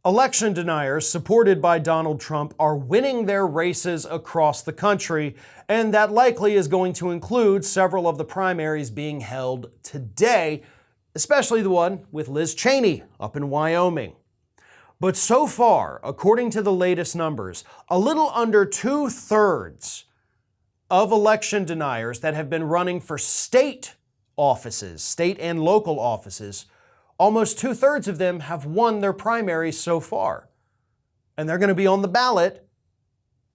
Election deniers supported by Donald Trump are winning their races across the country, and that likely is going to include several of the primaries being held today, especially the one with Liz Cheney up in Wyoming. But so far, according to the latest numbers, a little under 2/3 of election deniers that have been running for state offices, state and local offices, almost 2/3 of them have won their primaries so far. And they're going to be on the ballot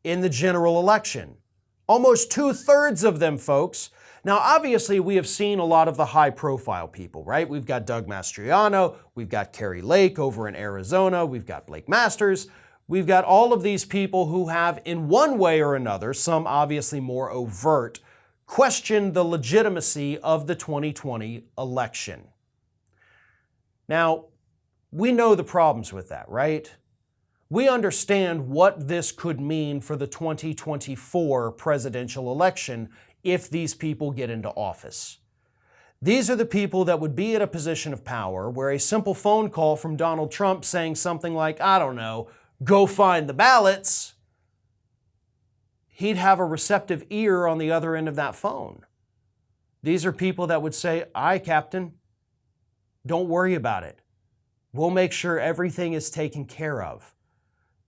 in the general election. Almost 2/3 of them, folks. Now, obviously, we have seen a lot of the high-profile people, right? We've got Doug Mastriano, we've got Kari Lake over in Arizona, we've got Blake Masters, we've got all of these people who have, in one way or another, some obviously more overt, questioned the legitimacy of the 2020 election. Now, we know the problems with that, right? We understand what this could mean for the 2024 presidential election if these people get into office. These are the people that would be in a position of power where a simple phone call from Donald Trump saying something like, I don't know, go find the ballots, he'd have a receptive ear on the other end of that phone. These are people that would say, aye, Captain, don't worry about it. We'll make sure everything is taken care of.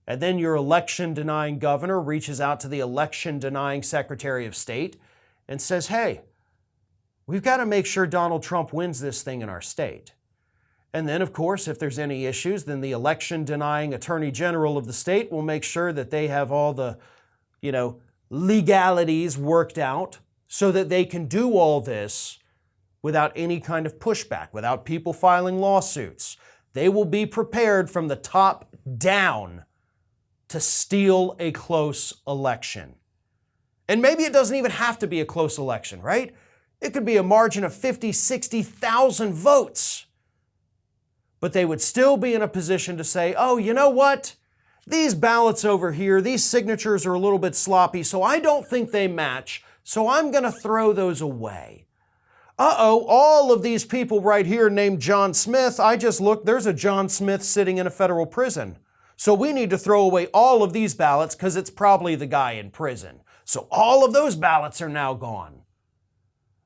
And then your election-denying governor reaches out to the election-denying Secretary of State and says, hey, we've got to make sure Donald Trump wins this thing in our state. And then, of course, if there's any issues, then the election-denying Attorney General of the state will make sure that they have all the, legalities worked out so that they can do all this without any kind of pushback, without people filing lawsuits. They will be prepared from the top down to steal a close election. And maybe it doesn't even have to be a close election, right? It could be a margin of 50, 60,000 votes. But they would still be in a position to say, oh, you know what? These ballots over here, these signatures are a little bit sloppy, so I don't think they match, so I'm going to throw those away. All of these people right here named John Smith, I just looked, there's a John Smith sitting in a federal prison. So we need to throw away all of these ballots because it's probably the guy in prison. So all of those ballots are now gone.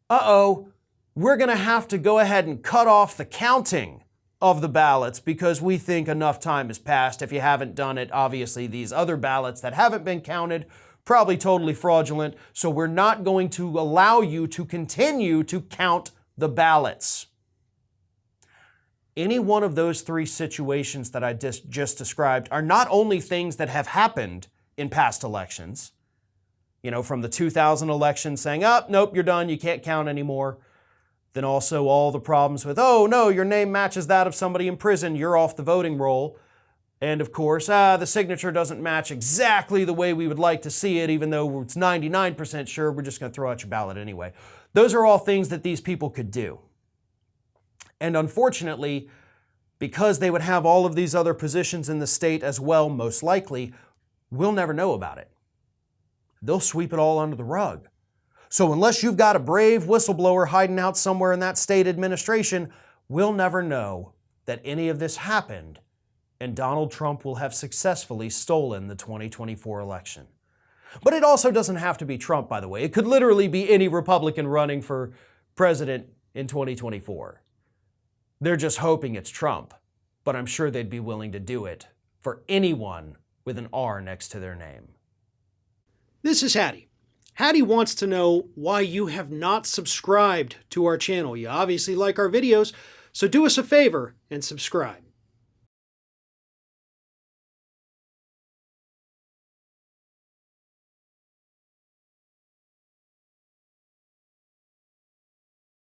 We're going to have to go ahead and cut off the counting of the ballots because we think enough time has passed. If you haven't done it, obviously these other ballots that haven't been counted, probably totally fraudulent, so we're not going to allow you to continue to count the ballots. Any one of those three situations that I just described are not only things that have happened in past elections, from the 2000 election saying, nope, you're done, you can't count anymore. Then also all the problems with, oh no, your name matches that of somebody in prison, you're off the voting roll. And of course, the signature doesn't match exactly the way we would like to see it, even though it's 99% sure, we're just going to throw out your ballot anyway. Those are all things that these people could do. And unfortunately, because they would have all of these other positions in the state as well, most likely, we'll never know about it. They'll sweep it all under the rug. So unless you've got a brave whistleblower hiding out somewhere in that state administration, we'll never know that any of this happened, and Donald Trump will have successfully stolen the 2024 election. But it also doesn't have to be Trump, by the way. It could literally be any Republican running for president in 2024. They're just hoping it's Trump, but I'm sure they'd be willing to do it for anyone with an R next to their name. This is Hattie. Hattie wants to know why you have not subscribed to our channel. You obviously like our videos, so do us a favor and subscribe.